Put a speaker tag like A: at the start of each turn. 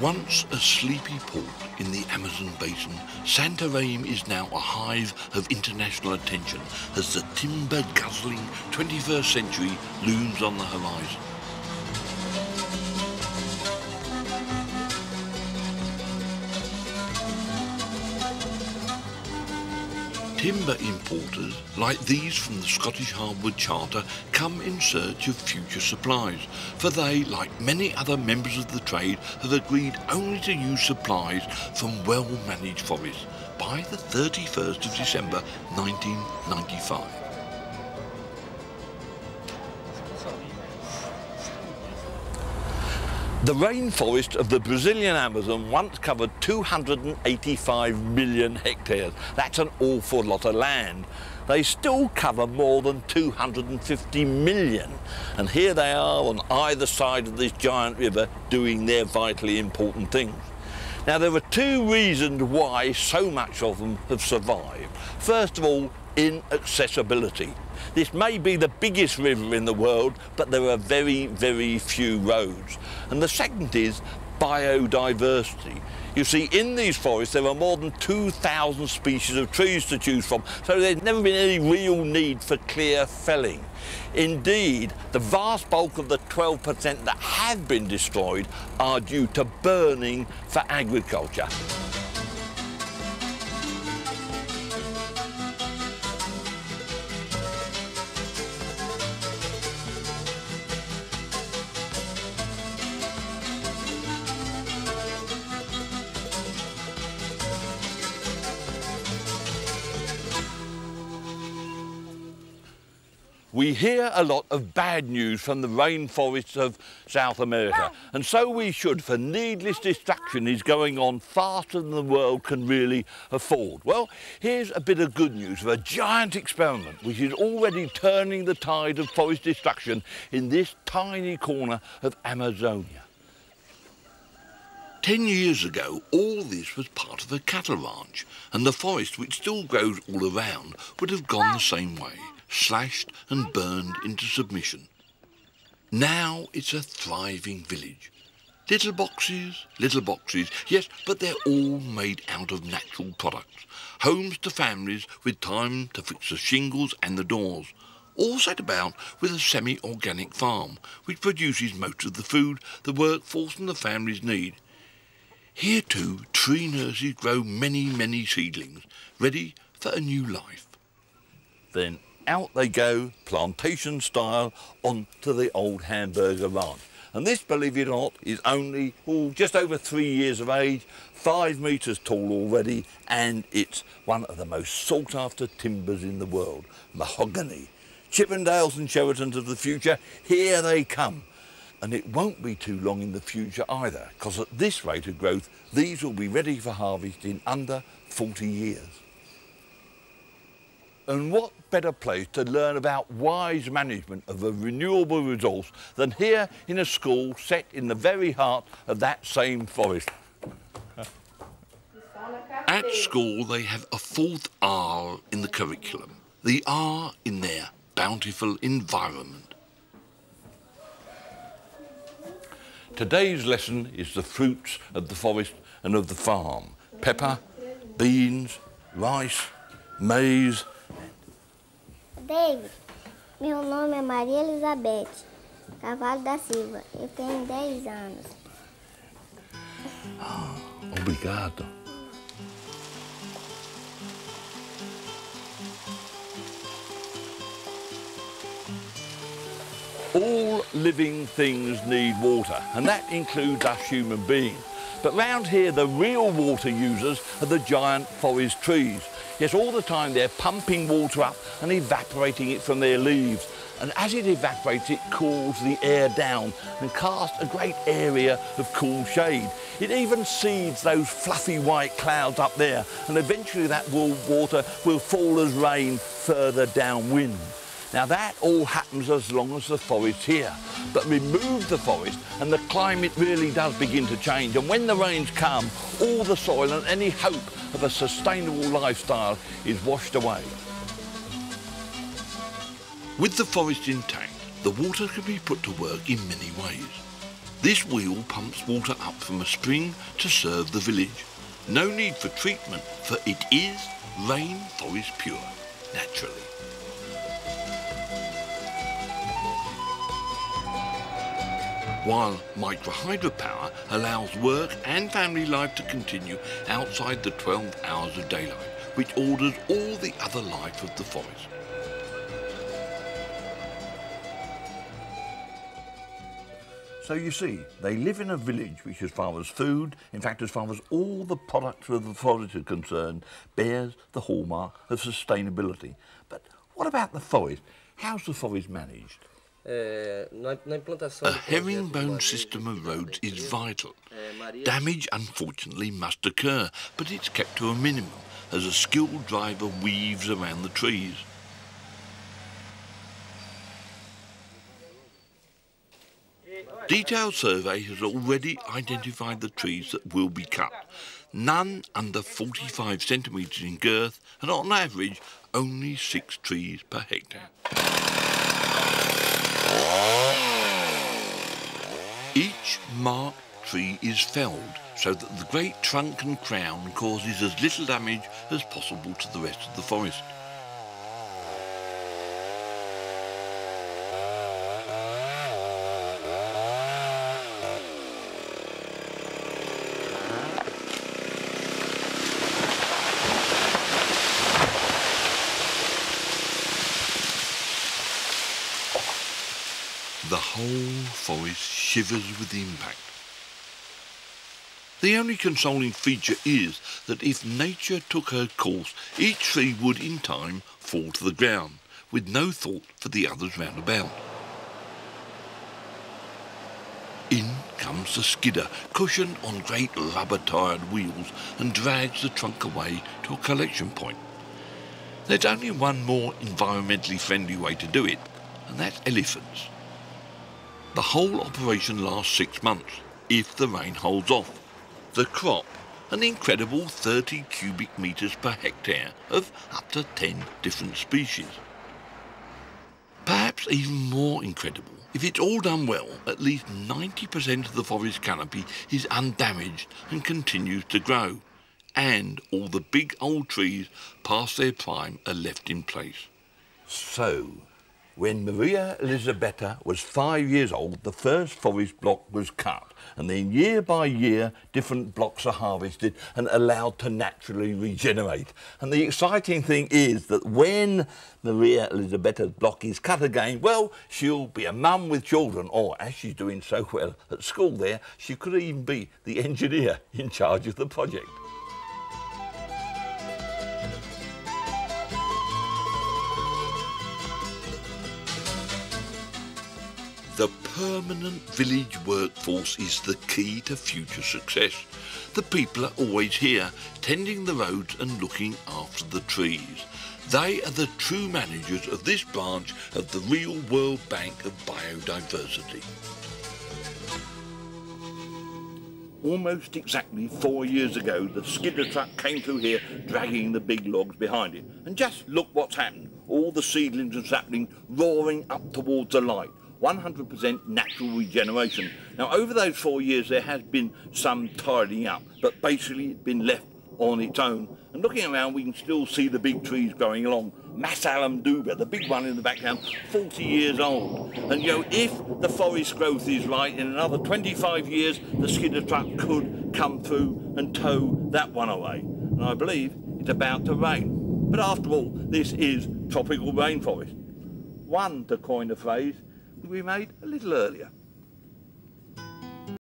A: Once a sleepy port in the Amazon basin, Santarém is now a hive of international attention as the timber-guzzling 21st century looms on the horizon. Timber importers, like these from the Scottish Hardwood Charter, come in search of future supplies, for they, like many other members of the trade, have agreed only to use supplies from well-managed forests by the 31st of December 1995. The rainforest of the Brazilian Amazon once covered 285 million hectares. That's an awful lot of land. They still cover more than 250 million. And here they are on either side of this giant river doing their vitally important things. Now, there are two reasons why so much of them have survived. First of all, inaccessibility. This may be the biggest river in the world, but there are very, very few roads. And the second is biodiversity. You see, in these forests there are more than 2,000 species of trees to choose from, so there's never been any real need for clear felling. Indeed, the vast bulk of the 12% that have been destroyed are due to burning for agriculture. We hear a lot of bad news from the rainforests of South America, and so we should, for needless destruction is going on faster than the world can really afford. Well, here's a bit of good news of a giant experiment which is already turning the tide of forest destruction in this tiny corner of Amazonia. 10 years ago, all this was part of a cattle ranch, and the forest, which still grows all around, would have gone the same way, slashed and burned into submission. Now it's a thriving village. Little boxes, yes, but they're all made out of natural products. Homes to families with time to fix the shingles and the doors. All set about with a semi-organic farm, which produces most of the food the workforce and the families need. Here too, tree nurseries grow many, many seedlings, ready for a new life. Then out they go, plantation style, onto the old hamburger ranch. And this, believe it or not, is only just over 3 years of age, 5 metres tall already, and it's one of the most sought-after timbers in the world, mahogany. Chippendales and Sheratons of the future, here they come. And it won't be too long in the future either, because at this rate of growth, these will be ready for harvest in under 40 years. And what better place to learn about wise management of a renewable resource than here in a school set in the very heart of that same forest. At school they have a 4th R in the curriculum, the R in their bountiful environment. Today's lesson is the fruits of the forest and of the farm. Pepper, beans, rice, maize.
B: David, meu nome é Maria Elizabeth Carvalho da Silva. Eu tenho 10 anos.
A: Obrigado. All living things need water, and that includes us human beings. But round here, the real water users are the giant forest trees. Yes, all the time they're pumping water up and evaporating it from their leaves. And as it evaporates, it cools the air down and casts a great area of cool shade. It even seeds those fluffy white clouds up there, and eventually that water will fall as rain further downwind. Now that all happens as long as the forest's here, but remove the forest and the climate really does begin to change, and when the rains come, all the soil and any hope of a sustainable lifestyle is washed away. With the forest intact, the water can be put to work in many ways. This wheel pumps water up from a spring to serve the village. No need for treatment, for it is rainforest pure, naturally. While micro-hydropower allows work and family life to continue outside the 12 hours of daylight, which orders all the other life of the forest. So you see, they live in a village which, as far as food, in fact, as far as all the products of the forest are concerned, bears the hallmark of sustainability. But what about the forest? How's the forest managed? A herringbone system of roads is vital. Damage, unfortunately, must occur, but it's kept to a minimum as a skilled driver weaves around the trees. Detailed survey has already identified the trees that will be cut. None under 45 centimetres in girth, and on average, only 6 trees per hectare. Each marked tree is felled so that the great trunk and crown causes as little damage as possible to the rest of the forest. The whole forest shivers with impact. The only consoling feature is that if nature took her course, each tree would in time fall to the ground, with no thought for the others round about. In comes the skidder, cushioned on great rubber-tired wheels, and drags the trunk away to a collection point. There's only one more environmentally friendly way to do it, and that's elephants. The whole operation lasts 6 months, if the rain holds off. The crop, an incredible 30 cubic metres per hectare of up to 10 different species. Perhaps even more incredible, if it's all done well, at least 90% of the forest canopy is undamaged and continues to grow, and all the big old trees past their prime are left in place. So, when Maria Elisabetta was 5 years old, the first forest block was cut, and then year by year different blocks are harvested and allowed to naturally regenerate. And the exciting thing is that when Maria Elisabetta's block is cut again, well, she'll be a mum with children, or as she's doing so well at school there, she could even be the engineer in charge of the project. The permanent village workforce is the key to future success. The people are always here, tending the roads and looking after the trees. They are the true managers of this branch of the real World Bank of Biodiversity. Almost exactly 4 years ago, the skidder truck came through here, dragging the big logs behind it. And just look what's happened. All the seedlings and saplings roaring up towards the light. 100% natural regeneration. Now, over those 4 years, there has been some tidying up, but basically it's been left on its own. And looking around, we can still see the big trees growing along. Mass Alum Duba, the big one in the background, 40 years old. And, you know, if the forest growth is right, in another 25 years, the skidder truck could come through and tow that one away. And I believe it's about to rain. But after all, this is tropical rainforest. One, to coin a phrase, we made a little earlier.